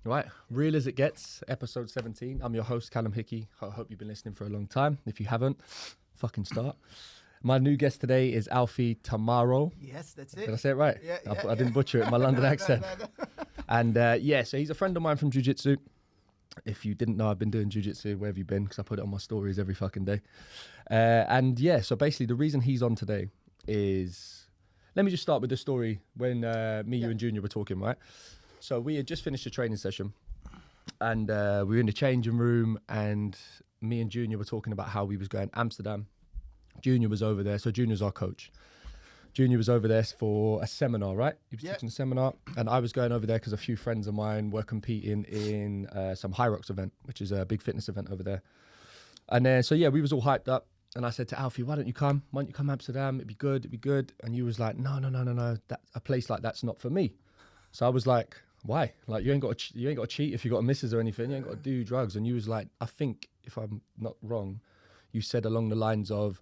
Right, Real as It Gets, episode 17. I'm your host, Callum Hickey. I hope you've been listening for a long time. If you haven't, fucking start. My new guest today is Alfie Tammaro. Yes, that's it. Did I say it right? Yeah, I didn't butcher it, my London accent. No. And so he's a friend of mine from Jiu-Jitsu. If you didn't know, I've been doing Jiu-Jitsu. Where have you been? Because I put it on my stories every fucking day. So basically the reason he's on today is... Let me just start with the story when you and Junior were talking, right? So we had just finished a training session and we were in the changing room and me and Junior were talking about how we was going to Amsterdam. Junior was over there. So Junior's our coach. Junior was over there for a seminar, right? He was teaching a seminar and I was going over there because a few friends of mine were competing in some High Rocks event, which is a big fitness event over there. And then, we was all hyped up. And I said to Alfie, why don't you come? Why don't you come to Amsterdam? It'd be good. And you was like, no. A place like that's not for me. So I was like, why? Like you ain't got to cheat if you got a missus or anything. You ain't got to do drugs. And you was like, I think if I'm not wrong, you said along the lines of,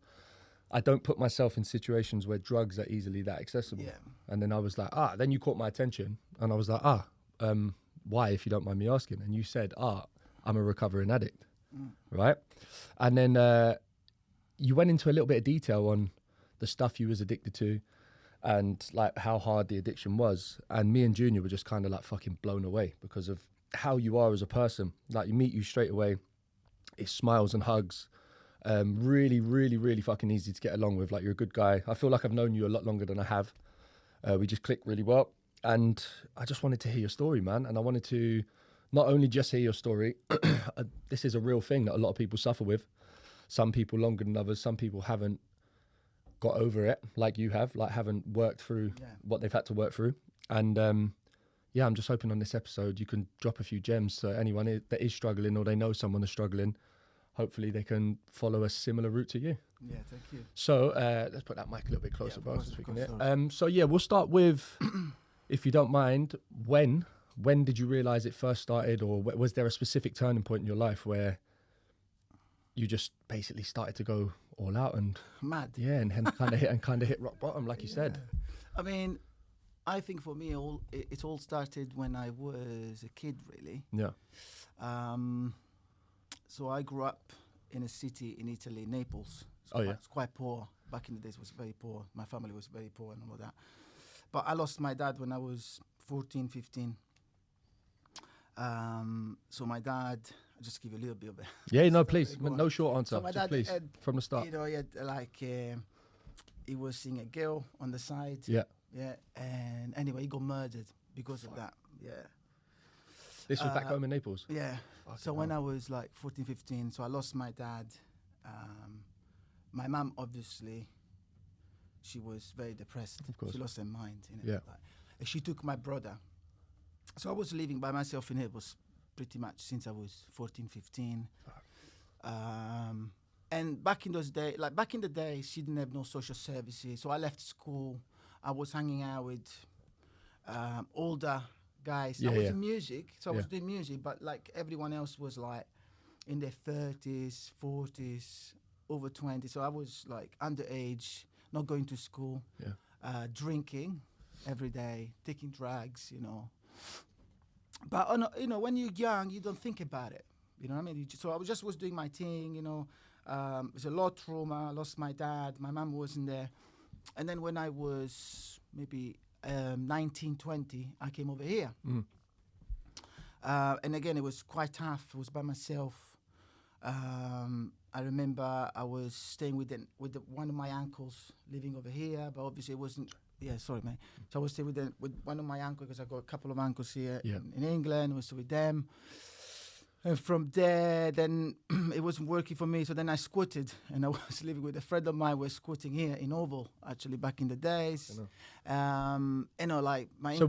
I don't put myself in situations where drugs are easily that accessible. Yeah. And then I was like, then you caught my attention. And I was like, why, if you don't mind me asking? And you said, I'm a recovering addict, right? And then you went into a little bit of detail on the stuff you was addicted to and like how hard the addiction was. And me and Junior were just kind of like fucking blown away because of how you are as a person. Like you meet you straight away, it's smiles and hugs. Really, really, really fucking easy to get along with. Like you're a good guy. I feel like I've known you a lot longer than I have. We just click really well. And I just wanted to hear your story, man. And I wanted to not only just hear your story, this is a real thing that a lot of people suffer with. Some people longer than others. Some people haven't got over it like you have, like haven't worked through what they've had to work through. And I'm just hoping on this episode you can drop a few gems so anyone that is struggling or they know someone that's struggling, hopefully they can follow a similar route to you. Yeah, thank you. So let's put that mic a little bit closer for us. We'll start with, if you don't mind, when did you realise it first started, or was there a specific turning point in your life where you just basically started to go all out and mad? Yeah, and kind of hit rock bottom, like you said. I mean, I think for me, it all started when I was a kid, really. Yeah. So I grew up in a city in Italy, Naples. It's quite poor. Back in the days, it was very poor. My family was very poor and all of that. But I lost my dad when I was 14, 15. So my dad, I'll just give you a little bit of it. Yeah, no, please. No short answer. So my dad please, from the start. You know, he had he was seeing a girl on the side. Yeah. Yeah. And anyway, he got murdered because of that. Yeah. This was back home in Naples? Yeah. So when I was like 14, 15, so I lost my dad. My mum, obviously, she was very depressed. Of course. She lost her mind. You know, yeah. And she took my brother. So I was living by myself in Naples pretty much since I was 14, 15. And back in those days, like back in the day, she didn't have no social services. So I left school. I was hanging out with older guys. I was in music, so I was doing music, but like everyone else was like in their 30s, 40s, over 20. So I was like underage, not going to school, drinking every day, taking drugs, you know. But you know, when you're young, you don't think about it. You know what I mean? So I was doing my thing, you know. There's a lot of trauma. I lost my dad. My mom wasn't there. And then when I was maybe 19, 20, I came over here. And again, it was quite tough. I was by myself. I remember I was staying with one of my uncles living over here, but obviously it wasn't. Yeah, sorry, mate. So I was staying with one of my uncles because I got a couple of uncles here in England. I was with them. And from there, then it wasn't working for me. So then I squatted, and I was living with a friend of mine. We were squatting here in Oval, actually, back in the days. You know, like my. So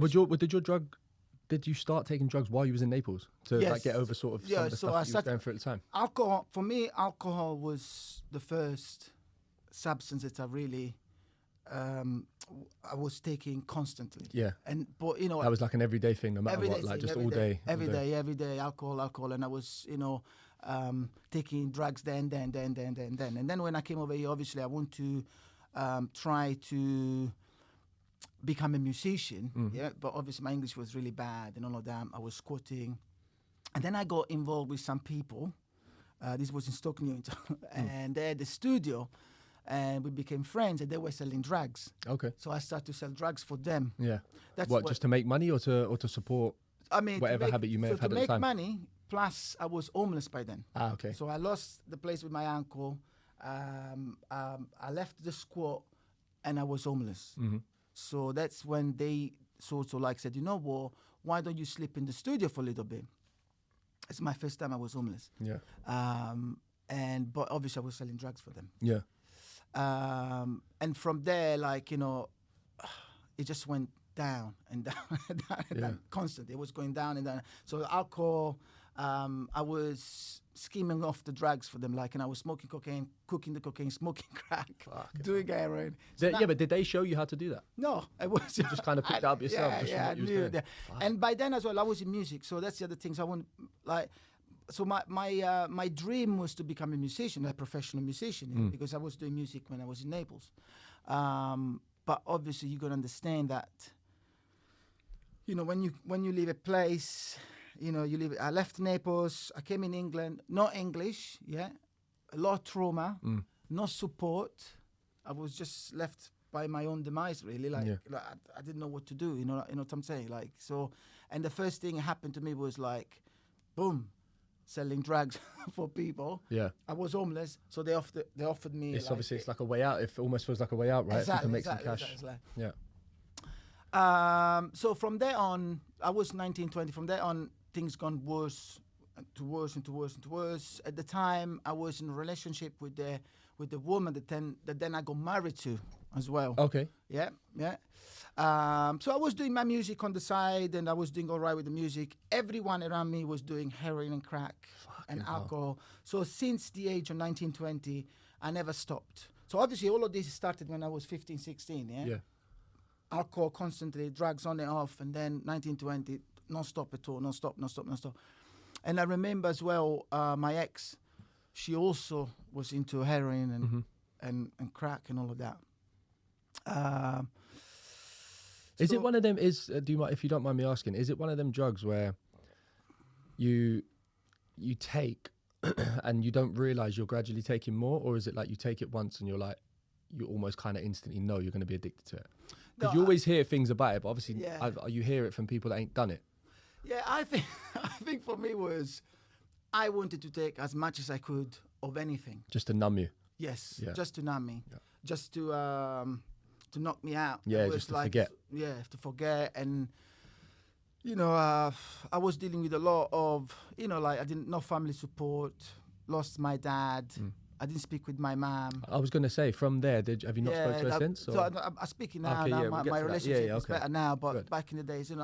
did you start taking drugs while you was in Naples to like get over sort of some of the stuff that you was going through at the time? Alcohol, for me, alcohol was the first substance that I really. I was taking constantly. Yeah. But you know, that was like an everyday thing, no matter what, like just all day. Every day, alcohol, and I was, you know, taking drugs then. And then when I came over here, obviously I want to try to become a musician. Yeah, but obviously my English was really bad and all of that. I was squatting, and then I got involved with some people. This was in Stoke Newington, and they had a studio, and we became friends. And they were selling drugs. Okay. So I started to sell drugs for them. Yeah. That's what just to make money or to support? I mean, whatever habit you may have had at the time. to make money. Plus, I was homeless by then. Ah, okay. So I lost the place with my uncle. I left the squat, and I was homeless. So that's when they sort of like said, you know what? Why don't you sleep in the studio for a little bit? It's my first time I was homeless. Yeah. But obviously I was selling drugs for them. Yeah. And from there, like, you know, it just went down and down and down and down constantly. It was going down and down. So alcohol, I was scheming off the drugs for them, like, and I was smoking cocaine, cooking the cocaine, smoking crack, doing heroin. So but did they show you how to do that? No, it was you just kind of picked up yourself. I knew that. And by then as well, I was in music, so that's the other things I want. Like, so my dream was to become a musician, a professional musician, because I was doing music when I was in Naples. But obviously, you got to understand that. You know, when you leave a place. You know, I left Naples. I came in England. No English, a lot of trauma, no support. I was just left by my own demise, really. Like I didn't know what to do. You know what I'm saying? Like so, and the first thing that happened to me was like, boom, selling drugs for people. Yeah, I was homeless, so they offered me. It's obviously it's like a way out. It almost feels like a way out, right? Exactly, if you can make some cash. Exactly. So from there on, I was 19, 20. From there on, things gone worse to worse and to worse and to worse. At the time, I was in a relationship with the woman that then I got married to as well. Okay. Yeah. So I was doing my music on the side, and I was doing all right with the music. Everyone around me was doing heroin and crack and alcohol. So since the age of 19, 20, I never stopped. So obviously all of this started when I was 15, 16, yeah? Alcohol constantly, drugs on and off, and then 19, 20, non-stop at all, non-stop. And I remember as well, my ex, she also was into heroin and crack and all of that. Is it one of them? If you don't mind me asking, is it one of them drugs where you take and you don't realize you're gradually taking more, or is it like you take it once and you almost kind of instantly know you're going to be addicted to it? Because you always hear things about it, but obviously you hear it from people that ain't done it. Yeah, I think for me was I wanted to take as much as I could of anything. Just to numb you. Yes, just to numb me, just to knock me out. Yeah, just to forget. Yeah, to forget. And you know, I was dealing with a lot of, you know, like no family support, lost my dad. I didn't speak with my mom. I was going to say, from there, have you not spoken to her since? So I'm speaking now. Okay, now my relationship is okay. better now, but back in the days, you know,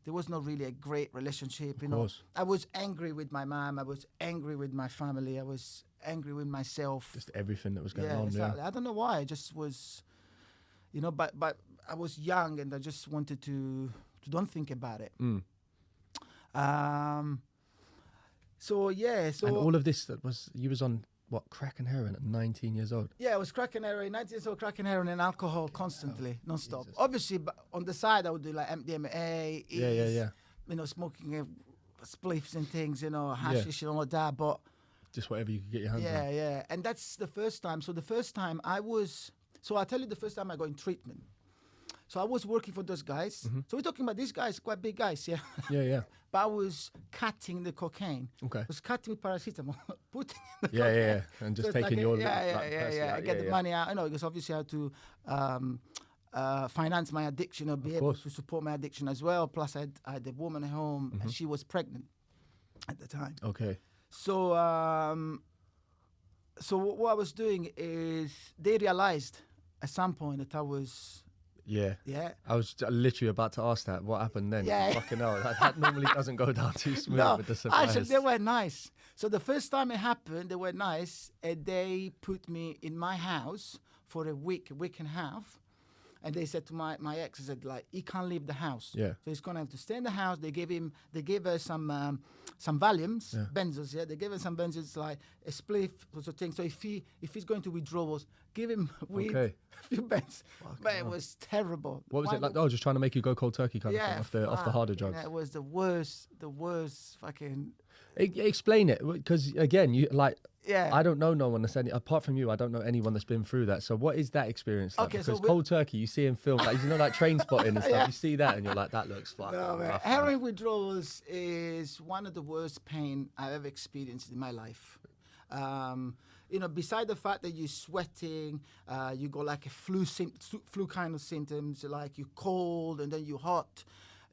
there was not really a great relationship. You know, I was angry with my mom. I was angry with my family. I was angry with myself. Just everything that was going on. Exactly. Yeah, I don't know why. I just was, you know, but I was young and I just wanted to don't think about it. So and all of this you was on what, crack and heroin at 19 years old? Yeah, I was crack and heroin, 19 years old, crack and heroin and alcohol constantly, non-stop. Jesus. Obviously, on the side, I would do like MDMA, you know, smoking spliffs and things, you know, hashish and all of that, but... Just whatever you could get your hands on. Yeah. And that's the first time. So the first time I'll tell you the first time I got in treatment. So I was working for those guys. So we're talking about these guys, quite big guys, yeah? Yeah. But I was cutting the cocaine. Okay. I was cutting with paracetamol, putting in the cocaine. Yeah. And just taking your... I get the money out, you know, because obviously I had to finance my addiction or be able to support my addiction as well. Plus I had a woman at home and she was pregnant at the time. Okay. So what I was doing is they realized at some point that I was... Yeah. I was literally about to ask that. What happened then? Yeah. Fucking hell. That normally doesn't go down too smooth with the suppliers. Actually, they were nice. So the first time it happened, they were nice. And they put me in my house for a week and a half. And they said to my ex, I said, like, he can't leave the house. Yeah. So he's going to have to stay in the house. They gave her some Valiums, Yeah. benzos, yeah. They gave her some benzos, like a spliff sort of thing. So if he's going to withdrawals, give him weed, Okay. a few benzos. But it was terrible. What was it like? Oh, just trying to make you go cold turkey kind of thing off the harder drugs. Yeah, it was the worst fucking... Explain it, because again, you like... Yeah. I don't know no one that's apart from you. I don't know anyone that's been through that. So what is that experience like? Okay, because so cold turkey, you see in films, like like Train Spotting and stuff. Yeah. You see that and you're like, that looks fucking rough, man. Heroin withdrawals is one of the worst pain I've ever experienced in my life. Beside the fact that you're sweating, you got like a flu kind of symptoms, like you're cold and then you're hot.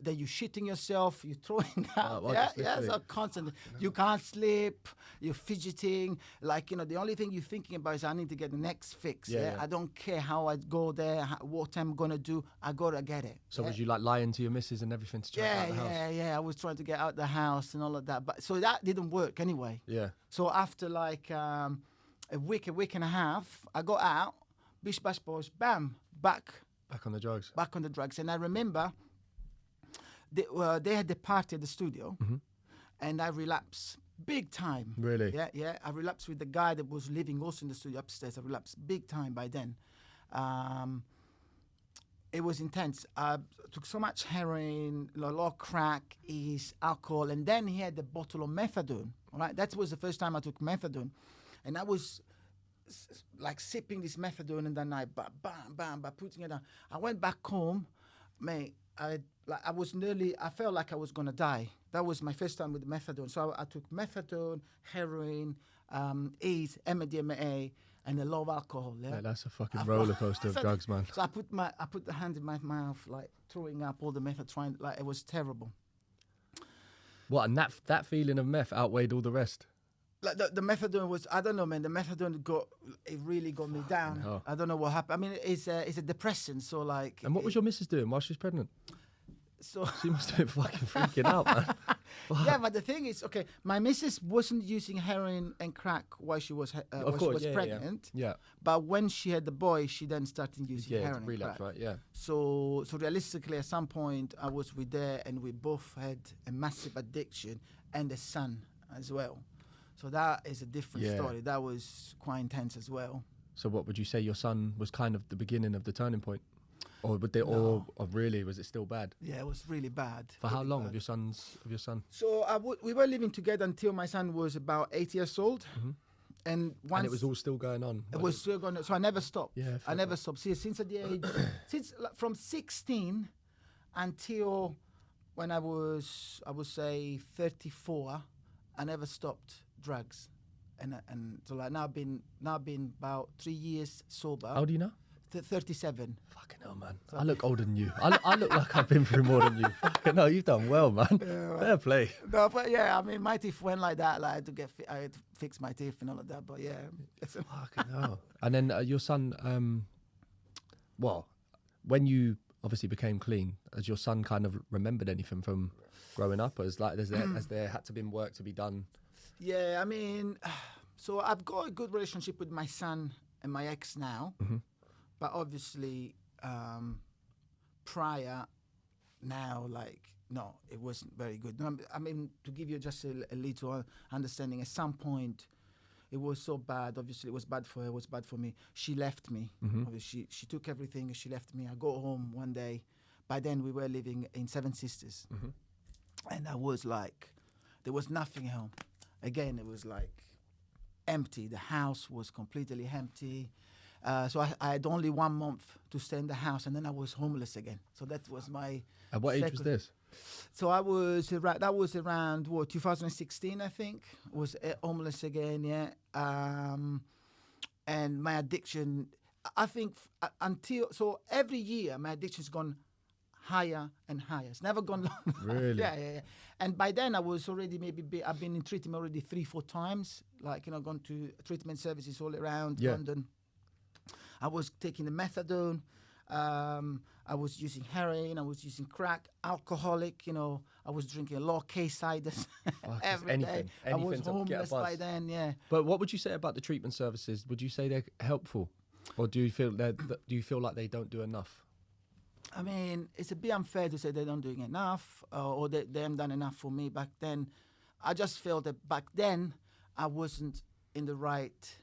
Then you're shitting yourself, you're throwing up. So constantly. You can't sleep, you're fidgeting. Like, the only thing you're thinking about is I need to get the next fix. Yeah. I don't care how I go there, what I'm going to do, I got to get it. So was you like lying to your missus and everything to try to get out the house? Yeah. I was trying to get out the house and all of that. But so that didn't work anyway. Yeah. So after like a week and a half, I got out, bish bash bosh, bam, back on the drugs. Back on the drugs. And I remember... They had the party at the studio, and I relapsed big time. Really? Yeah. I relapsed with the guy that was living also in the studio upstairs. I relapsed big time by then. It was intense. I took so much heroin, a lot of crack, alcohol, and then he had a bottle of methadone. All right, that was the first time I took methadone, and I was like sipping this methadone, and then I bam, putting it down. I went back home, mate. I felt like I was gonna die. That was my first time with methadone. So I took methadone, heroin, MDMA, and a lot of alcohol. Yeah, that's a fucking roller coaster of drugs, man. So I put the hand in my mouth, like throwing up all the meth, it was terrible. What, and that feeling of meth outweighed all the rest? Like the methadone was, I don't know, man. The methadone really got me down. Hell. I don't know what happened. I mean, it's a depressant, so like. And what was your missus doing while she was pregnant? So she must have been fucking freaking out, man. Yeah, but the thing is, okay, my missus wasn't using heroin and crack while she was pregnant. Yeah. But when she had the boy, she then started using heroin. Relapse, right? Yeah. So realistically, at some point, I was with her, and we both had a massive addiction, and a son as well. So that is a different story. That was quite intense as well. So what would you say your son was kind of the beginning of the turning point? Or would they or really was it still bad? Yeah, it was really bad. For how long of your son? So we were living together until my son was about 8 years old. Mm-hmm. And it was all still going on. It was still going on. So I never stopped. Yeah, I never stopped. See, since at the age, from 16 until when I was, I would say 34, I never stopped drugs, and so like now I've been about 3 years sober. How old are you now? 37. Fucking hell, man! So I look older than you. I look like I've been through more than you. Fucking hell, you've done well, man. Yeah, fair play. No, but yeah, I mean, my teeth went like that. Like I had to fix my teeth and all of that. But yeah, fucking hell. And then your son, when you obviously became clean, has your son kind of remembered anything from growing up? Or has there had to been work to be done? Yeah, I mean, so I've got a good relationship with my son and my ex now, but obviously prior now, like, no, it wasn't very good. I mean, to give you just a little understanding, at some point it was so bad. Obviously, it was bad for her, it was bad for me. She left me. She took everything and she left me. I go home one day. By then, we were living in Seven Sisters. And I was like, there was nothing at home. Again, it was like empty. The house was completely empty. So I had only 1 month to stay in the house, and then I was homeless again. So that was my. At what age was this? So I was that was around 2016, I think. Was homeless again, yeah. And my addiction, I think, so every year my addiction's gone higher and higher. It's never gone low. Really? Yeah. And by then I was already I've been in treatment already 3-4 times. Like, gone to treatment services all around London. I was taking the methadone. I was using heroin. I was using crack. Alcoholic. I was drinking a lot of ciders every day. I was homeless by then. Yeah. But what would you say about the treatment services? Would you say they're helpful, or do you feel like they don't do enough? I mean, it's a bit unfair to say they don't doing enough or they haven't done enough for me back then. I just felt that back then I wasn't in the right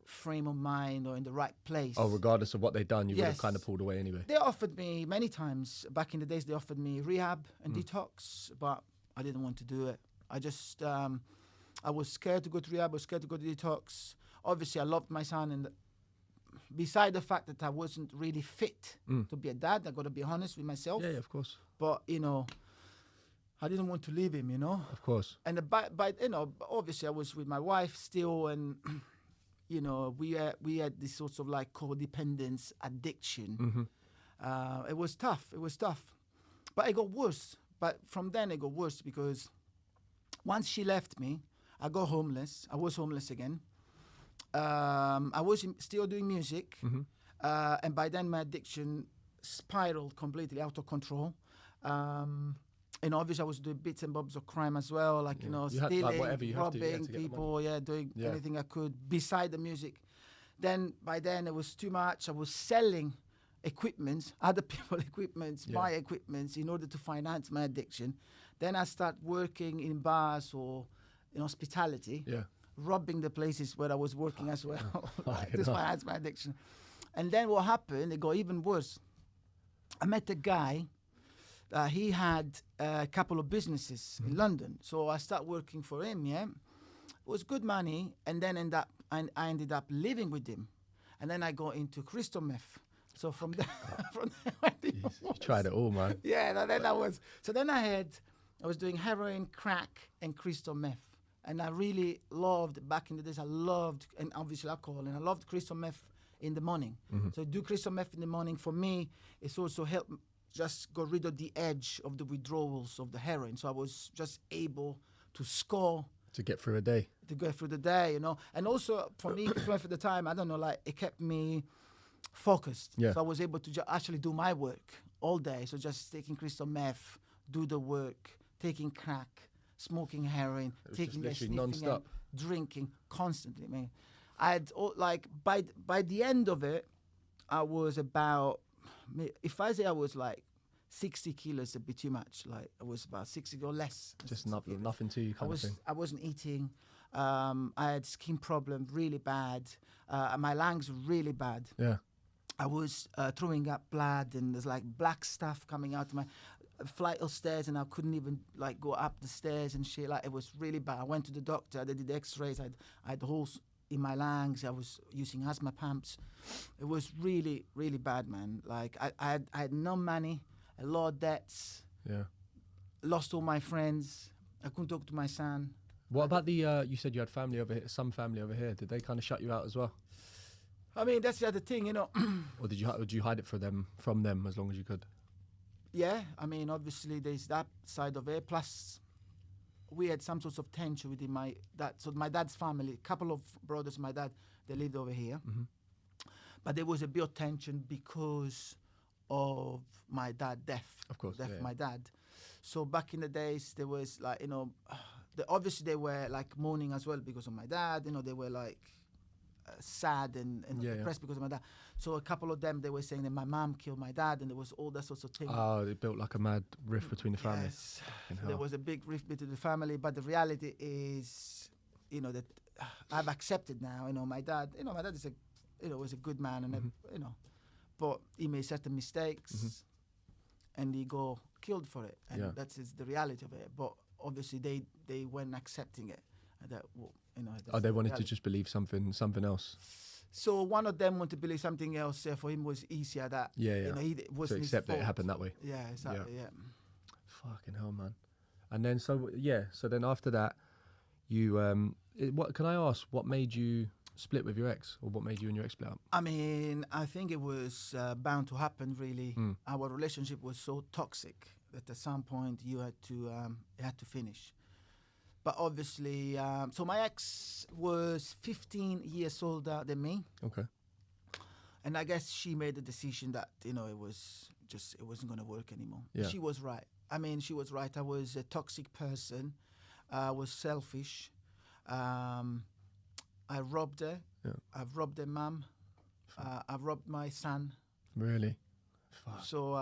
frame of mind or in the right place. Oh, regardless of what they'd done, you would have kind of pulled away anyway. They offered me many times. Back in the days, they offered me rehab and detox, but I didn't want to do it. I just, I was scared to go to rehab. I was scared to go to detox. Obviously, I loved my son, and beside the fact that I wasn't really fit to be a dad, I got to be honest with myself. Yeah, of course. But, you know, I didn't want to leave him, you know. Of course. And you know, obviously I was with my wife still, and you know, we had this sort of like codependence addiction. It was tough. It was tough, but it got worse. But from then it got worse because once she left me, I got homeless. I was homeless again. I was still doing music, and by then my addiction spiraled completely out of control. And obviously I was doing bits and bobs of crime as well, like, you know, stealing, robbing people, doing anything I could beside the music. Then by then it was too much. I was selling equipment, other people equipments, my equipments in order to finance my addiction. Then I start working in bars or in hospitality, robbing the places where I was working as well to finance my addiction. And then what happened, it got even worse. I met a guy. He had a couple of businesses in London, so I started working for him. It was good money, and then I ended up living with him, and then I got into crystal meth. So from there, you tried it all, man. Yeah, then I was. So then I was doing heroin, crack, and crystal meth, and I really loved back in the days. I loved, and obviously alcohol, and I loved crystal meth in the morning. So do crystal meth in the morning for me. It's also helped. Just got rid of the edge of the withdrawals of the heroin. So I was just able to score. To get through a day. To go through the day, you know. And also for me, for the time, I don't know, like it kept me focused. Yeah. So I was able to actually do my work all day. So just taking crystal meth, do the work, taking crack, smoking heroin, taking non-stop, drinking constantly, man. I had, like, by the end of it, I was about, if I say I was like 60 kilos, a bit too much. Like I was about 60 or less. Just nothing to you kind of thing. I wasn't eating. I had skin problem really bad. My lungs were really bad. Yeah. I was throwing up blood, and there's like black stuff coming out of my flight of stairs, and I couldn't even like go up the stairs and shit. Like it was really bad. I went to the doctor. They did X-rays. I had holes in my lungs. I was using asthma pumps. It was really, really bad, man. Like I had no money, a lot of debts. Yeah. Lost all my friends. I couldn't talk to my son. What about the? You said you had family over here. Some family over here. Did they kind of shut you out as well? I mean, that's the other thing, you know. Or did you hide it from them as long as you could? Yeah. I mean, obviously there's that side of it. Plus, we had some sorts of tension within my dad. So my dad's family, a couple of brothers of my dad, they lived over here. But there was a bit of tension because of my dad's death. Of course, death of my dad. So back in the days, there was like, you know, obviously they were like mourning as well because of my dad. You know, they were like sad and depressed because of my dad. So a couple of them, they were saying that my mom killed my dad, and there was all that sorts of things. Oh, they built like a mad rift between the family. Yes, there was a big rift between the family, but the reality is, you know, that I've accepted now. You know, my dad is was a good man, and you know, but he made certain mistakes, and he got killed for it, and that's the reality of it. But obviously, they weren't accepting it. That they wanted to just believe something else. So one of them wanted to believe something else. For him, was easier that you know, it wasn't his fault. That it happened that way. Yeah, exactly. Yeah. Fucking hell, man. And then so then after that, you what can I ask? What made you split with your ex, or what made you and your ex split up? I mean, I think it was bound to happen. Really, our relationship was so toxic that at some point you had to finish. But obviously, so my ex was 15 years older than me. Okay. And I guess she made the decision that, you know, it wasn't going to work anymore. Yeah. She was right. I mean, she was right. I was a toxic person. I was selfish. I robbed her. Yeah. I've robbed her mum. I've robbed my son. Really? Fuck. So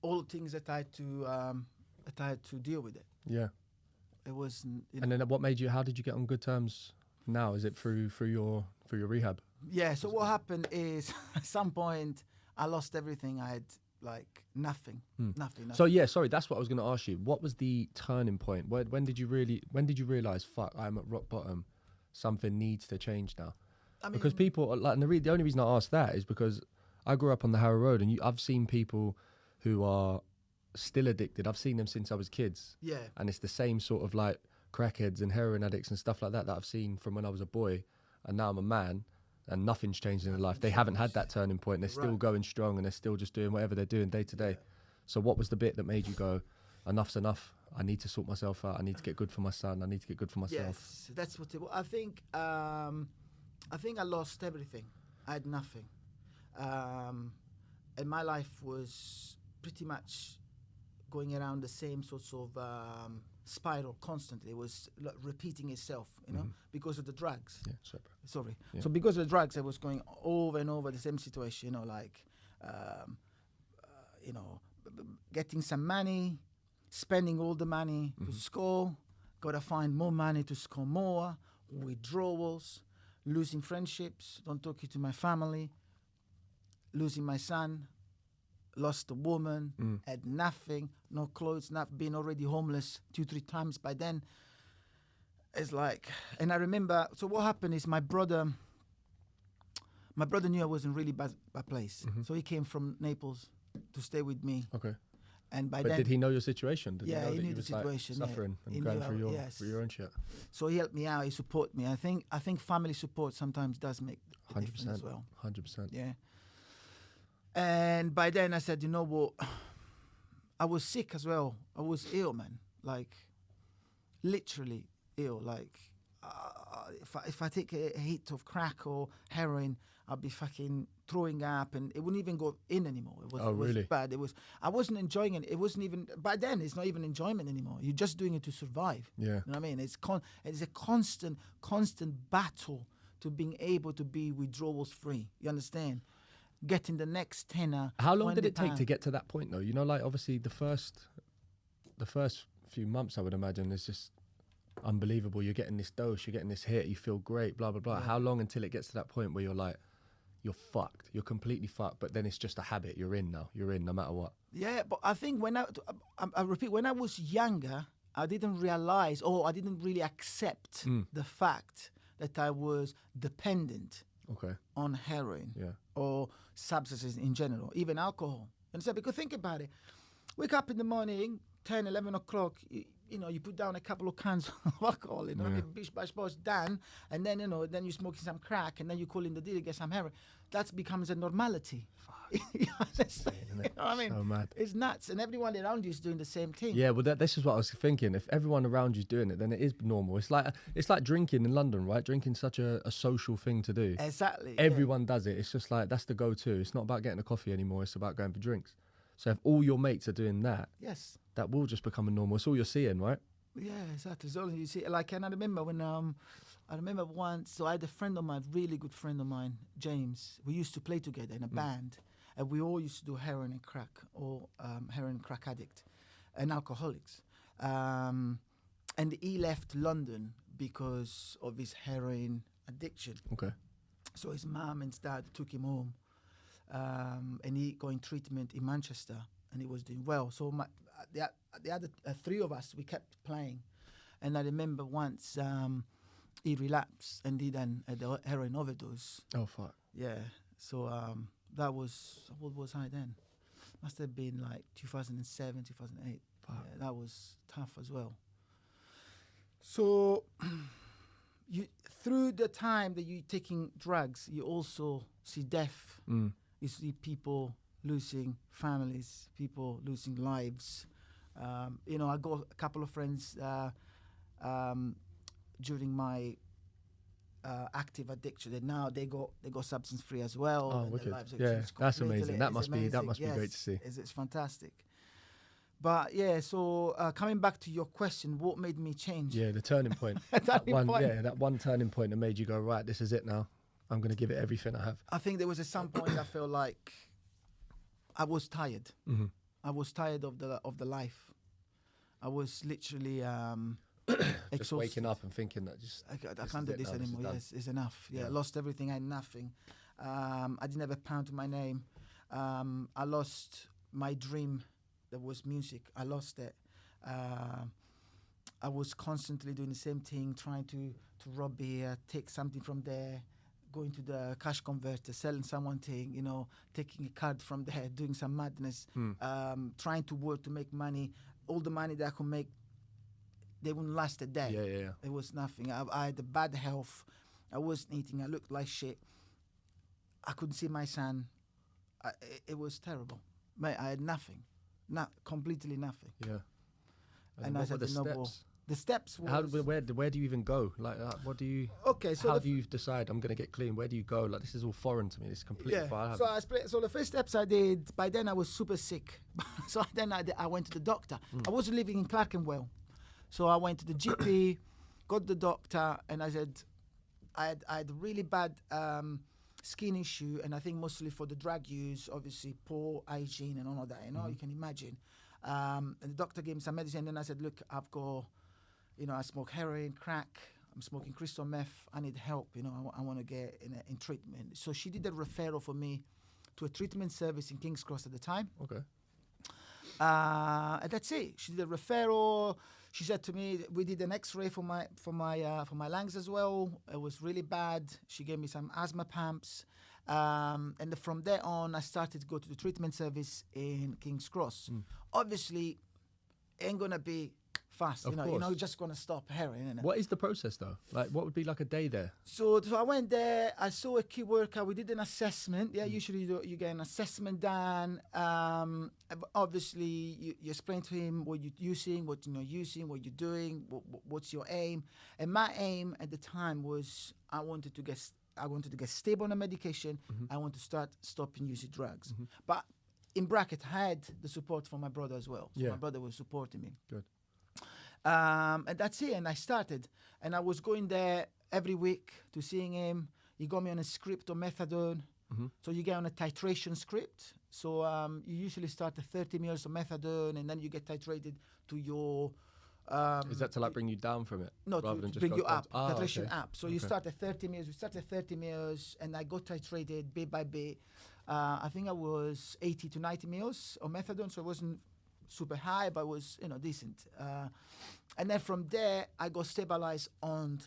all things that I had to deal with it. Yeah. It was. And then what made you? How did you get on good terms now? Is it through your rehab? Yeah. So what happened is, at some point, I lost everything. I had like nothing. So yeah, sorry, that's what I was going to ask you. What was the turning point? When did you realize, fuck, I'm at rock bottom, something needs to change now? I mean, because people are like, and the only reason I ask that is because I grew up on the Harrow Road, and I've seen people who are still addicted. I've seen them since I was kids. Yeah. And it's the same sort of like crackheads and heroin addicts and stuff like that I've seen from when I was a boy, and now I'm a man. And nothing's changed in their life. They haven't had that turning point. They're still going strong, and they're still just doing whatever they're doing day to day. Yeah. So what was the bit that made you go, enough's enough? I need to sort myself out. I need to get good for my son. I need to get good for myself. Yes, that's what it was. I think I lost everything. I had nothing. And my life was pretty much going around the same sorts of spiral constantly. It was repeating itself, you know, because of the drugs. Yeah, sorry. Yeah. So because of the drugs, I was going over and over the same situation, you know, like, getting some money, spending all the money to score, got to find more money to score more, withdrawals, losing friendships, don't talk to my family, losing my son, lost a woman, had nothing, no clothes, not been already homeless 2-3 times by then. It's like, and I remember, so what happened is my brother knew I was in really bad place. So he came from Naples to stay with me. Okay. And by but then, did he know your situation? Did yeah, he know he that knew you the was like situation. suffering He and going knew through your own shit? So he helped me out. He supported me. I think family support sometimes does make a difference as well. 100%. Yeah. And by then I said, you know what? I was sick as well. I was ill, man. Like, literally ill. Like, if I take a hit of crack or heroin, I'll be fucking throwing up, and it wouldn't even go in anymore. It was, really? Bad. I wasn't enjoying it. It wasn't even, by then, it's not even enjoyment anymore. You're just doing it to survive. Yeah. You know what I mean? It's a constant battle to being able to be withdrawals free. You understand? Getting the next tenner. How long did it take to get to that point, though? You know, like, obviously the first few months, I would imagine, is just unbelievable. You're getting this dose, you're getting this hit, you feel great, blah, blah, blah. Yeah. How long until it gets to that point where you're like, you're fucked, you're completely fucked, but then it's just a habit. You're in now. You're in no matter what. Yeah, but I think when I repeat, when I was younger, I didn't realize, or I didn't really accept the fact that I was dependent on heroin or substances in general, even alcohol. And so, because think about it, wake up in the morning, 10, 11 o'clock, you know, you put down a couple of cans of alcohol, you know, bish, bash, bosh, done, and then, you know, then you're smoking some crack, and then you call in the dealer, get some heroin. That becomes a normality. You know what I mean? So mad. It's nuts, and everyone around you is doing the same thing. Yeah, well, this is what I was thinking. If everyone around you's doing it, then it is normal. It's like drinking in London, right? Drinking's such a social thing to do. Exactly. Everyone does it. It's just like, that's the go-to. It's not about getting a coffee anymore. It's about going for drinks. So if all your mates are doing that, yes, that will just become a normal. It's all you're seeing, right? Yeah, exactly. So you see, like, and I remember when I remember once. So I had a friend of mine, really good friend of mine, James. We used to play together in a band, and we all used to do heroin and crack, or heroin, crack addict, and alcoholics. And he left London because of his heroin addiction. Okay. So his mom and dad took him home, and he got in treatment in Manchester, and he was doing well. So the other three of us, we kept playing. And I remember once he relapsed and he then had a heroin overdose. Oh, fuck. Yeah. So that was, what was I then? Must have been like 2007, 2008. Fuck. Yeah, that was tough as well. So through the time that you're taking drugs, you also see death. You see people losing families, people losing lives. You know, I got a couple of friends during my active addiction, and now they go substance free as well. Oh, wicked! Yeah, that's amazing. That must be great to see. It's fantastic. But yeah, so coming back to your question, what made me change? Yeah, the turning point. that one turning point that made you go, right, this is it now. I'm going to give it everything I have. I think there was at some point I felt like I was tired. Mm-hmm. I was tired of the life. I was literally Just exhausted. waking up and thinking that I can't do this anymore. Yes, it's enough. Yeah, I lost everything. I had nothing. I didn't have a pound to my name. I lost my dream. That was music. I lost it. I was constantly doing the same thing, trying to rob beer, take something from there, going to the cash converter, selling someone thing, taking a card from there, doing some madness, trying to work to make money. All the money that I could make, they wouldn't last a day. Yeah. It was nothing. I had a bad health. I wasn't eating. I looked like shit. I couldn't see my son. It was terrible. Mate, I had nothing. Completely nothing. Yeah. And I said, the steps? The steps was... Where do you even go? Like, what do you... Okay, so... How do you decide, I'm going to get clean? Where do you go? Like, this is all foreign to me. This is completely foreign. So the first steps I did, by then I was super sick. So then I went to the doctor. I wasn't living in Clerkenwell. So I went to the GP, got the doctor, and I said, I had really bad skin issue, and I think mostly for the drug use, obviously poor hygiene and all of that, you can imagine. And the doctor gave me some medicine, and then I said, look, I've got... I smoke heroin, crack. I'm smoking crystal meth. I need help. I want to get in treatment. So she did a referral for me to a treatment service in King's Cross at the time. Okay. And that's it. She did a referral. She said to me, we did an X-ray for my lungs as well. It was really bad. She gave me some asthma pumps. And from there on, I started to go to the treatment service in King's Cross. Obviously, ain't gonna be fast. You're not just going to stop heroin. Innit? What is the process though? Like, what would be like a day there? So I went there. I saw a key worker. We did an assessment. Yeah, usually you get an assessment done. Obviously, you explain to him what you're using, what you're not using, what you're doing, what's your aim. And my aim at the time was I wanted to get stable on the medication. I want to start stopping using drugs. But in bracket, I had the support from my brother as well. So my brother was supporting me. Good. And that's it. And I started. And I was going there every week to seeing him. He got me on a script of methadone. So you get on a titration script. So you usually start at 30 mils of methadone, and then you get titrated to your... is that to like bring you down from it? No, rather to than just bring you up. Titration okay. up. So you start at 30 mils. We started at 30 mils, and I got titrated bit by bit. I think I was 80 to 90 mils of methadone, so it wasn't super high, but it was decent. And then from there, I got stabilized on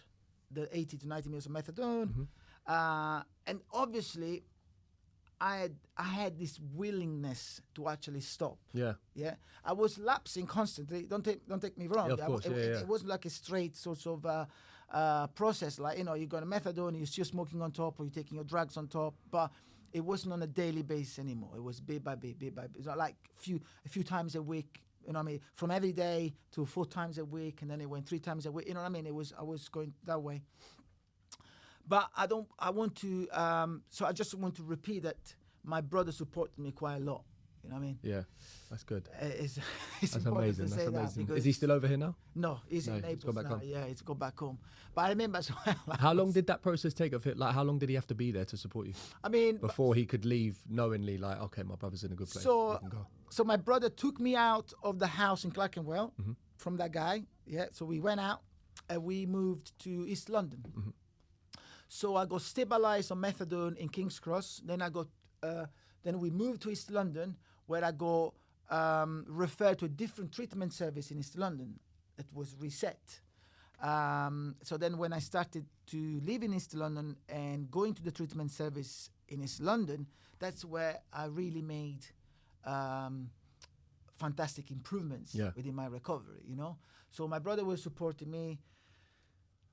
the 80 to 90 mils of methadone. And obviously, I had this willingness to actually stop. Yeah. I was lapsing constantly. Don't take me wrong. Yeah, of course. It wasn't like a straight sort of process. Like you got a methadone, you're still smoking on top, or you're taking your drugs on top, but it wasn't on a daily basis anymore. It was bit by bit. It's not like a few times a week. You know what I mean? From every day to 4 times a week, and then it went 3 times a week. You know what I mean? I was going that way. But I want to. So I just want to repeat that my brother supported me quite a lot. You know what I mean? Yeah, that's good. It's that's amazing. To say that's amazing. That is he still over here now? No, he's in Naples gone back now. home. Yeah, he's gone back home. But I remember as well. How long did that process take? Like, how long did he have to be there to support you? I mean, before he could leave knowingly, like, okay, my brother's in a good place. So my brother took me out of the house in Clerkenwell from that guy. Yeah, so we went out and we moved to East London. So I got stabilized on methadone in King's Cross. Then then we moved to East London, where I got referred to a different treatment service in East London. It was Reset. So then when I started to live in East London and going to the treatment service in East London, that's where I really made fantastic improvements within my recovery, So my brother was supporting me.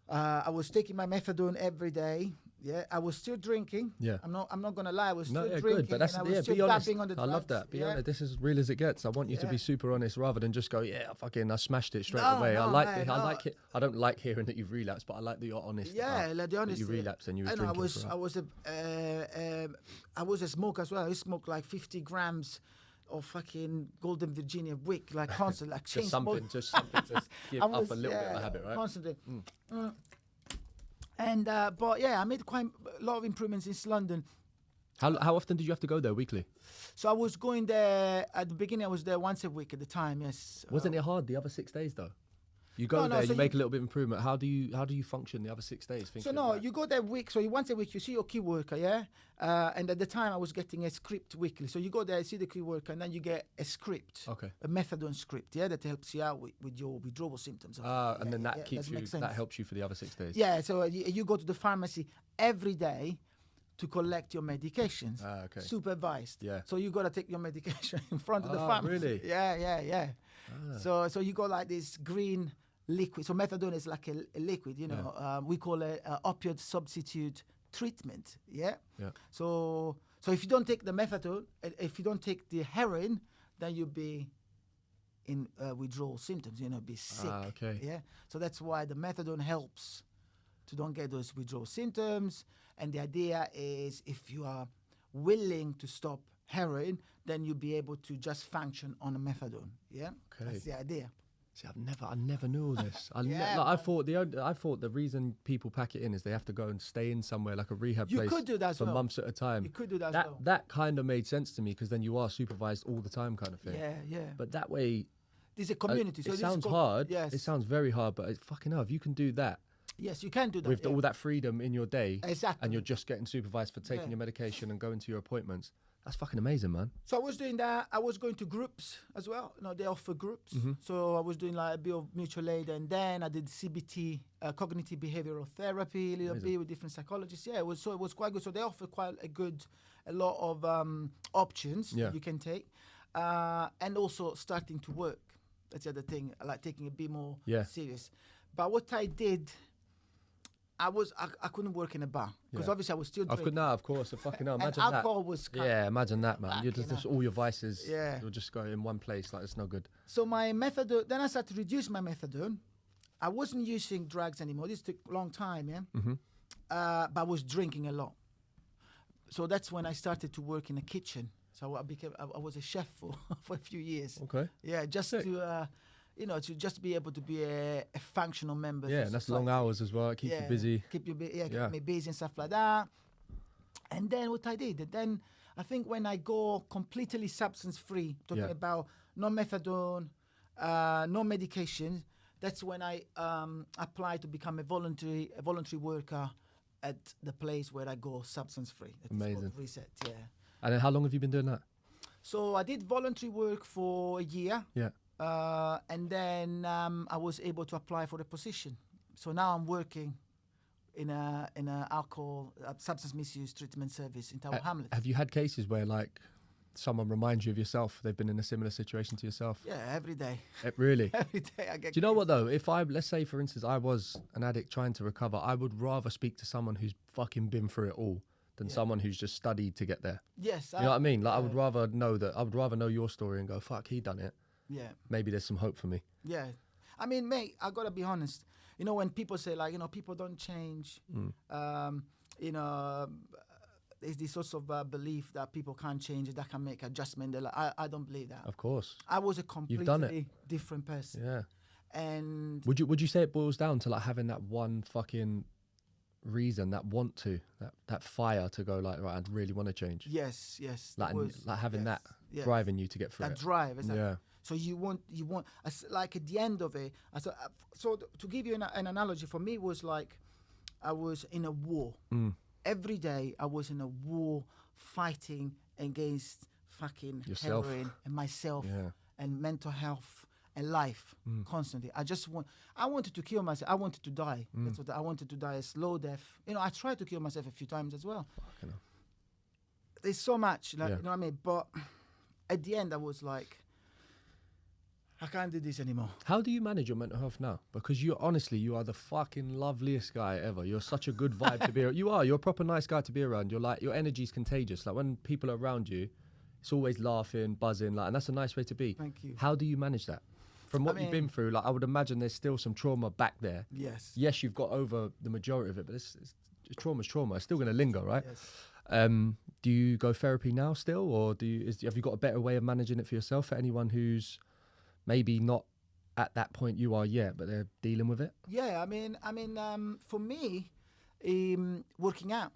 I was taking my methadone every day. Yeah, I was still drinking. Yeah, I'm not gonna lie. I was still drinking. Good, but I was still dabbing on the drugs. I love that. Be honest. This is as real as it gets. I want you to be super honest, rather than just go, I smashed it straight away. I like it. I don't like hearing that you've relapsed, but I like that you're honest. Yeah, like the honesty. You relapsed and you were drinking. I was a smoker as well. I smoked like 50 grams of fucking Golden Virginia wick, like constantly, like just something to give up a little bit of a habit, right? Constantly. And but I made quite a lot of improvements in East London. How often did you have to go there weekly? So I was going there at the beginning. I was there once a week at the time. Yes. Wasn't it hard the other 6 days though? You go there, so you make a little bit of improvement. How do you function the other 6 days? So no, you go there week. So once a week you see your key worker, yeah. And at the time I was getting a script weekly. So you go there, see the key worker, and then you get a script, a methadone script, yeah, that helps you out with your withdrawal symptoms. And then that keeps you. That helps you for the other 6 days. Yeah. So you go to the pharmacy every day to collect your medications, supervised. Yeah. So you got to take your medication in front of the pharmacy. Really? Yeah. So you got like this green liquid. So methadone is like a liquid, you know. We call it opioid substitute treatment. Yeah. So if you don't take the methadone, if you don't take the heroin, then you'll be in withdrawal symptoms. You know, be sick. Yeah. So that's why the methadone helps to don't get those withdrawal symptoms. And the idea is, if you are willing to stop heroin, then you'll be able to just function on a methadone. Yeah. That's the idea. See, I never knew all this. I thought the reason people pack it in is they have to go and stay in somewhere like a rehab place could do that for months at a time. You could do that as well. That kind of made sense to me, because then you are supervised all the time, kind of thing. Yeah. But that way, there's a community. So it sounds hard. Yes. It sounds very hard, but it's fucking hell. If you can do that. Yes, you can do that. With all that freedom in your day. Exactly. And you're just getting supervised for taking your medication and going to your appointments. That's fucking amazing, man. So I was doing that. I was going to groups as well. You know, they offer groups. So I was doing like a bit of mutual aid, and then I did CBT, cognitive behavioral therapy, a little bit with different psychologists. Yeah, it was quite good. So they offer a lot of options that you can take, and also starting to work. That's the other thing. I like taking a bit more serious. But what I did, I couldn't work in a bar because obviously I was still drinking. Of course. Fucking hell. Imagine and alcohol was imagine that, man. You're just all your vices. Yeah. You'll just go in one place. Like, it's no good. So my methadone. Then I started to reduce my methadone. I wasn't using drugs anymore. This took a long time. Yeah. But I was drinking a lot. So that's when I started to work in a kitchen. So I was a chef for a few years. Okay. Yeah, just to. To just be able to be a functional member. Yeah, and that's long hours as well. It keeps you busy. Keep me busy and stuff like that. And then what I did, then I think when I go completely substance free, talking about no methadone, no medication, that's when I apply to become a voluntary worker at the place where I go substance free. Amazing. Reset, yeah. And then how long have you been doing that? So I did voluntary work for a year. Yeah. And then I was able to apply for the position. So now I'm working in a alcohol substance misuse treatment service in Tower Hamlets. Have you had cases where like someone reminds you of yourself? They've been in a similar situation to yourself. Yeah, every day. Really? Every day I get. Do you know what though? If let's say for instance I was an addict trying to recover, I would rather speak to someone who's fucking been through it all than someone who's just studied to get there. Yes. You know what I mean? Like I would rather know your story and go, fuck, he done it. Yeah. Maybe there's some hope for me. Yeah. I mean, mate, I got to be honest. You know, when people say, like, people don't change, there's this sort of belief that people can't change, that can make adjustment. They're like, I don't believe that. Of course. I was a completely different person. Yeah. And would you say it boils down to like having that one fucking reason, that fire to go like, right, I really want to change? Yes. Like having that driving you to get through that drive, exactly. Yeah. So you want, like at the end of it, so to give you an analogy, for me, it was like I was in a war. Every day I was in a war fighting against fucking heroin and myself and mental health and life constantly. I wanted to kill myself. I wanted to die. That's what I wanted to die, a slow death. I tried to kill myself a few times as well. Fucking hell. There's so much, you know what I mean? But at the end I was like, I can't do this anymore. How do you manage your mental health now? Because you are the fucking loveliest guy ever. You're such a good vibe to be around. You're a proper nice guy to be around. You're like, your energy's contagious. Like when people are around you, it's always laughing, buzzing, and that's a nice way to be. Thank you. How do you manage that? From what you've been through, I would imagine there's still some trauma back there. Yes. Yes, you've got over the majority of it, but trauma's trauma. It's still going to linger, right? Yes. Do you go therapy now still, or have you got a better way of managing it for yourself for anyone who's maybe not at that point you are yet, but they're dealing with it? Yeah, I mean, for me, working out.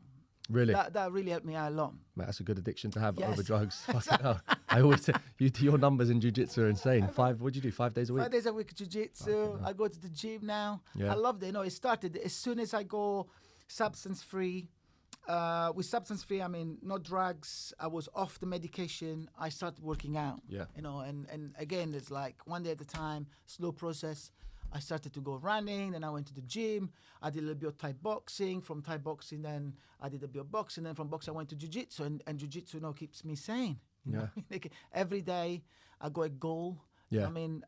Really? That really helped me out a lot. Mate, that's a good addiction to have Yes. over drugs. Fucking hell. I always say, your numbers in jiu-jitsu are insane. What'd you do, 5 days a week? 5 days a week jiu-jitsu. I go to the gym now. Yeah. I loved it. You know, it started as soon as I go substance-free. With substance-free, I mean, no drugs. I was off the medication. I started working out. Yeah. You know, and again, it's like one day at a time, slow process. I started to go running, then I went to the gym. I did a little bit of Thai boxing. From Thai boxing, then I did a bit of boxing. Then from boxing, I went to jiu-jitsu, and jiu-jitsu now keeps me sane. You know? Like, every day, I got a goal. Yeah. I mean,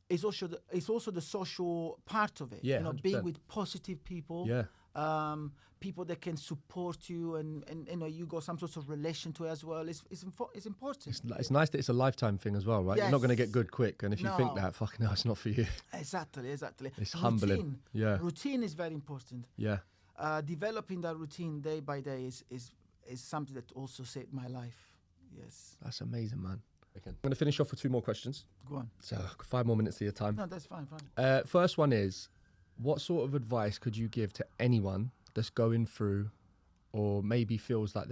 it's also the social part of it. Yeah, you know, 100%. being with positive people. Yeah. People that can support you, and you know, you got some sort of relation to it as well. It's important. It's nice that it's a lifetime thing as well, right? You're not going to get good quick. And if you think No. that, fucking hell, it's not for you. Exactly. It's humbling. Yeah. Routine is very important. Yeah. Developing that routine day by day is something that also saved my life. Yes. That's amazing, man. Okay. I'm going to finish off with 2 more questions. Go on. So 5 more minutes of your time. No, that's fine. First one is, what sort of advice could you give to anyone that's going through or maybe feels like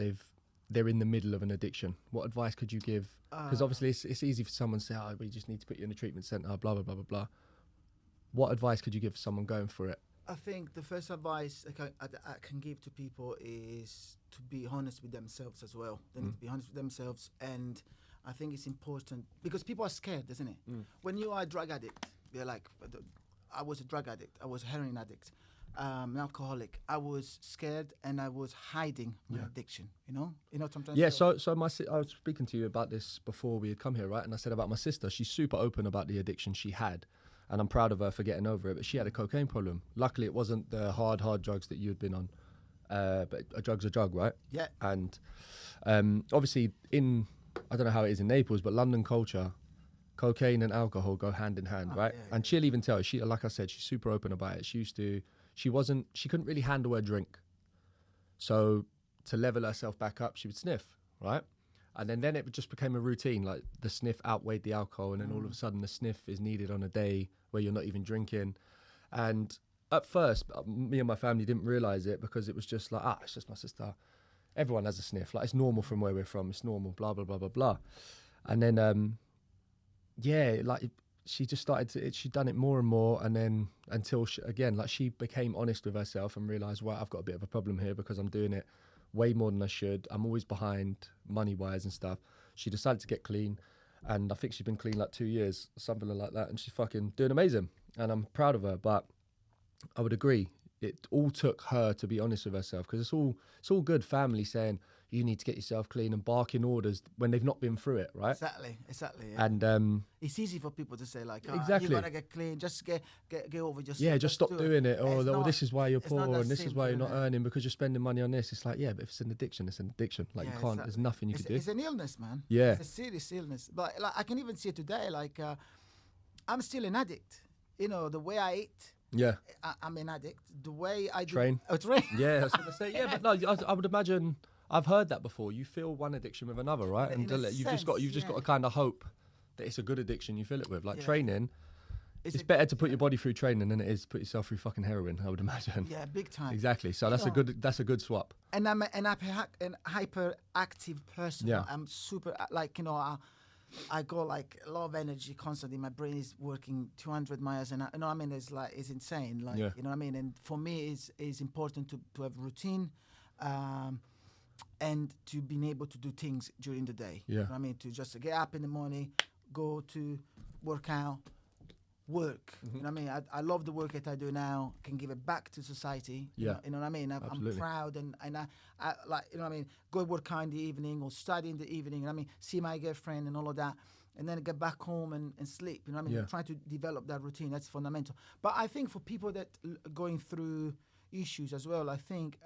they're in the middle of an addiction? What advice could you give? Because obviously it's easy for someone to say, oh, we just need to put you in a treatment centre, blah, blah, blah, blah, blah. What advice could you give someone going through it? I think the first advice I can give to people is to be honest with themselves as well. They need to be honest with themselves, and I think it's important because people are scared, isn't it? When you are a drug addict, they're like, I was a drug addict, I was a heroin addict, an alcoholic. I was scared and I was hiding my addiction. You know what I'm trying to say? So I was speaking to you about this before we had come here, right? And I said about my sister. She's super open about the addiction she had, and I'm proud of her for getting over it. But she had a cocaine problem. Luckily, it wasn't the hard drugs that you had been on. But a drug's a drug, right? Yeah. And obviously, I don't know how it is in Naples, but London culture, cocaine and alcohol go hand in hand, right? Yeah, and she'll even tell us, like I said, she's super open about it. She couldn't really handle her drink. So to level herself back up, she would sniff, right? And then it just became a routine. Like the sniff outweighed the alcohol, and then all of a sudden the sniff is needed on a day where you're not even drinking. And at first, me and my family didn't realize it because it was just like, it's just my sister. Everyone has a sniff. Like, it's normal from where we're from. It's normal, blah, blah, blah, blah, blah. And then, she just she'd done it more and more. And then until, she became honest with herself and realized, I've got a bit of a problem here because I'm doing it way more than I should. I'm always behind money-wise and stuff. She decided to get clean. And I think she's been clean like 2 years, something like that. And she's fucking doing amazing. And I'm proud of her. But I would agree. It all took her to be honest with herself, because it's all good family saying you need to get yourself clean and barking orders when they've not been through it, right? Exactly. Yeah. And it's easy for people to say like, exactly, you gotta get clean, just get over, just stop doing it. Or this is why you're poor, and this is why you're not simple, earning because you're spending money on this. It's like, but if it's an addiction, it's an addiction. Like you can't. There's nothing you can do. It's an illness, man. Yeah, it's a serious illness. But like, I can even see it today. Like I'm still an addict. You know, the way I eat. Yeah, I'm an addict. The way I train. Train. Yeah, I was gonna say. Yeah, but no, I would imagine. I've heard that before. You feel one addiction with another, right? And you've just got to kind of hope that it's a good addiction you fill it with. Like training, it's better to put your body through training than it is to put yourself through fucking heroin, I would imagine. Yeah, big time. Exactly. So that's a good swap. And I'm an hyperactive person. Yeah. I'm super I got like a lot of energy constantly. My brain is working 200 miles an hour. You know what I mean? It's insane. Like, you know what I mean? And for me, it's important to have routine, and to being able to do things during the day. Yeah. You know what I mean? To just get up in the morning, go to work out, work. Mm-hmm. You know what I mean? I love the work that I do now. Can give it back to society. Yeah. You know what I mean? I'm proud, and I like, you know what I mean? Go work out in the evening or study in the evening. You know what I mean? See my girlfriend and all of that. And then get back home and sleep. You know what I mean? Yeah. Trying to develop that routine. That's fundamental. But I think for people that going through issues as well, I think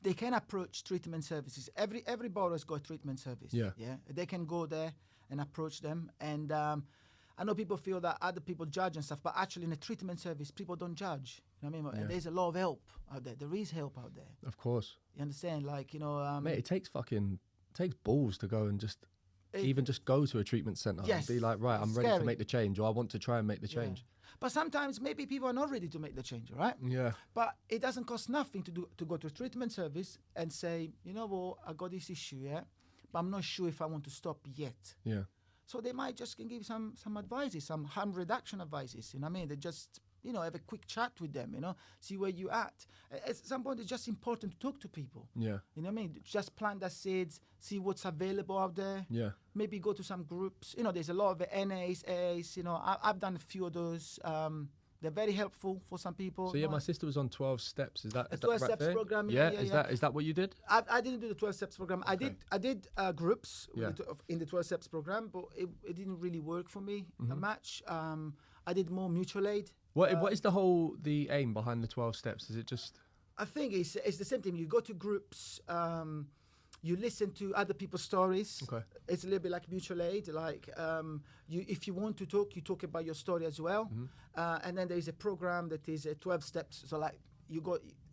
they can approach treatment services. Every bar has got a treatment service. Yeah. They can go there and approach them. And I know people feel that other people judge and stuff, but actually in a treatment service, people don't judge. You know what I mean? Yeah. There's a lot of help out there. There is help out there. Of course. You understand? Like, mate, it takes balls to go and just even just go to a treatment center and be like, right, I'm ready to make the change, or I want to try and make the change. But sometimes maybe people are not ready to make the change, right? Yeah. But it doesn't cost nothing to go to a treatment service and say, you know what, I got this issue, but I'm not sure if I want to stop yet. Yeah. So they might just can give some advices, some harm reduction advices. You know what I mean? They just, have a quick chat with them, see where you at. At some point, it's just important to talk to people. Yeah. You know what I mean? Just plant the seeds, see what's available out there. Yeah. Maybe go to some groups. There's a lot of NAs, AAs, I've done a few of those. They're very helpful for some people. So my sister was on 12 steps. Is that a 12 steps right program? Is that what you did? I didn't do the 12 steps program. Okay. I did groups in the 12 steps program, but it didn't really work for me much. I did more mutual aid. What is the aim behind the 12 steps? Is it just? I think it's the same thing. You go to groups. You listen to other people's stories. Okay. It's a little bit like mutual aid. Like if you want to talk, you talk about your story as well. And then there is a program that is 12 steps. So like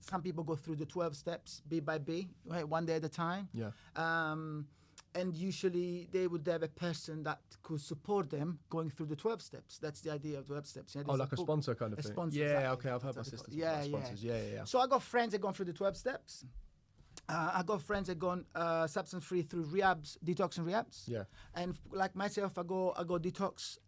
some people go through the 12 steps bit by bit, right, one day at a time. Yeah. And usually they would have a person that could support them going through the 12 steps. That's the idea of 12 steps. Yeah, like a sponsor kind of thing. Sponsor, yeah, exactly. Okay, I've heard my sisters about sponsors. Yeah. So I got friends that gone through the 12 steps. I got friends that gone substance free through rehabs, detox and rehabs. Yeah. And like myself, I go detox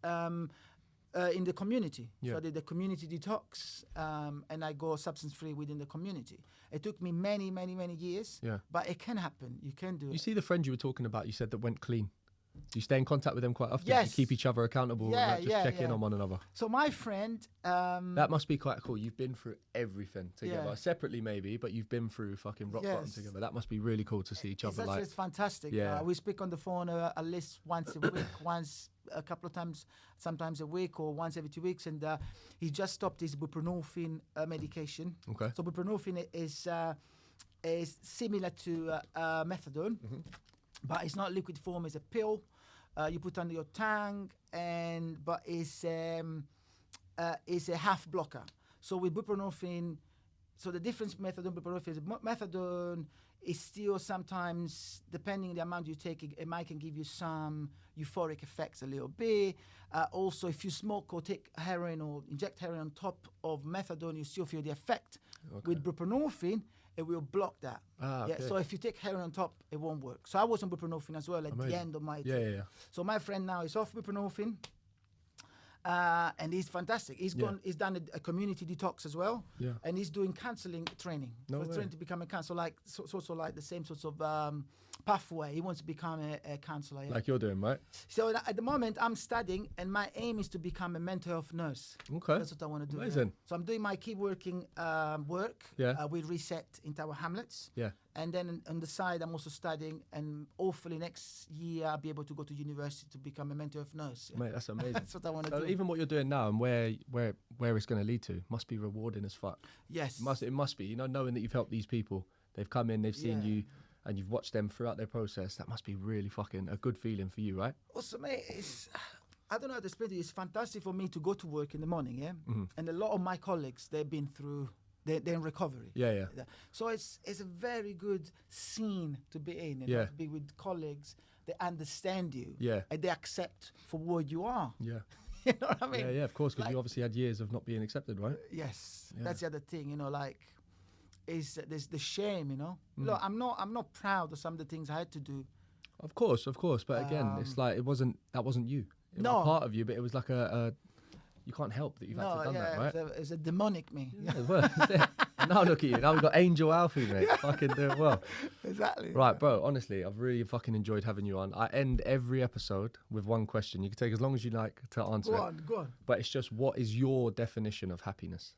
in the community. Yeah. So I did the community detox, and I go substance free within the community. It took me many, many, many years. Yeah. But it can happen. You can do it. You see the friend you were talking about, you said that went clean. Do you stay in contact with them quite often? Yes. Do you keep each other accountable? Yeah, check in on one another. So my friend... that must be quite cool. You've been through everything together. Yeah. Separately maybe, but you've been through fucking rock bottom together. That must be really cool to see each other. It's fantastic. Yeah. We speak on the phone at least once a week, a couple of times, sometimes a week or once every 2 weeks. And he just stopped his buprenorphine medication. Okay. So buprenorphine is similar to methadone, but it's not liquid form. It's a pill you put under your tongue, but it's a half blocker. So with buprenorphine, so the difference with methadone and buprenorphine is methadone is still sometimes, depending on the amount you take, it might can give you some euphoric effects a little bit. Also, if you smoke or take heroin or inject heroin on top of methadone, you still feel the effect. Okay. With buprenorphine, it will block that. Okay. So if you take heroin on top, it won't work. So I was on buprenorphine as well at the end of my Yeah. So my friend now is off buprenorphine. And he's fantastic. He's done a community detox as well. Yeah. And he's doing counseling training. No way. Training to become a counselor, so like the same sorts of pathway. He wants to become a counselor. Yeah. Like you're doing, right? So at the moment, I'm studying, and my aim is to become a mental health nurse. Okay. That's what I want to do. Amazing. Yeah. So I'm doing my keep working work with Reset in Tower Hamlets. Yeah. And then on the side, I'm also studying, and hopefully next year I'll be able to go to university to become a mental health nurse. Yeah. Mate, that's amazing. That's what I want to do. Even what you're doing now and where it's going to lead to must be rewarding as fuck. Yes. It must be. Knowing that you've helped these people, they've come in, they've seen you, and you've watched them throughout their process. That must be really fucking a good feeling for you, right? Also, mate, I don't know how to explain it. It's fantastic for me to go to work in the morning, yeah? Mm-hmm. And a lot of my colleagues, they've been through... They're in recovery. Yeah. So it's a very good scene to be in, to be with colleagues. They understand you. Yeah. And they accept for what you are. Yeah. You know what I mean? Yeah, of course, because you obviously had years of not being accepted, right? Yes. Yeah. That's the other thing, there's the shame, Look, I'm not proud of some of the things I had to do. Of course. But again, it's like that wasn't you. It was part of you, but it was like a you can't help that you've had to have done that, right? It's a demonic me. Yeah, well, and now look at you. Now we've got Angel Alfie, mate. Fucking doing well. Exactly. Right, bro, honestly, I've really fucking enjoyed having you on. I end every episode with one question. You can take as long as you like to answer it. Go on. But it's just, what is your definition of happiness?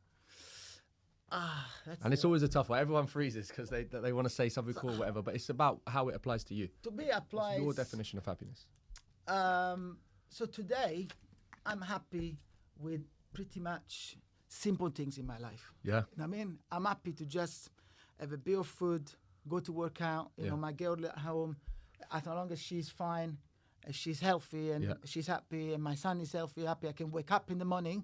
It's always a tough one. Everyone freezes because they want to say something cool or whatever, but it's about how it applies to you. To me, applies... What's your definition of happiness? So today, I'm happy with pretty much simple things in my life. Yeah. You know what I mean? I'm happy to just have a bit of food, go to work out, my girl at home, as long as she's fine, she's healthy and she's happy, and my son is healthy, happy, I can wake up in the morning,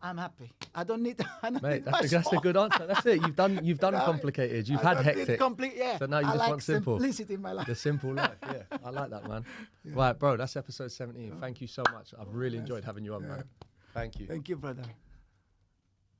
I'm happy. I don't need. Mate, that's a good answer. That's it. You've done complicated. You've had hectic. Yeah. So now you I just like want simple. simplicity in my life. The simple life. Yeah, I like that, man. Yeah. Right, bro. That's episode 17. Thank you so much. I've really enjoyed having you on, man. Thank you. Thank you, brother.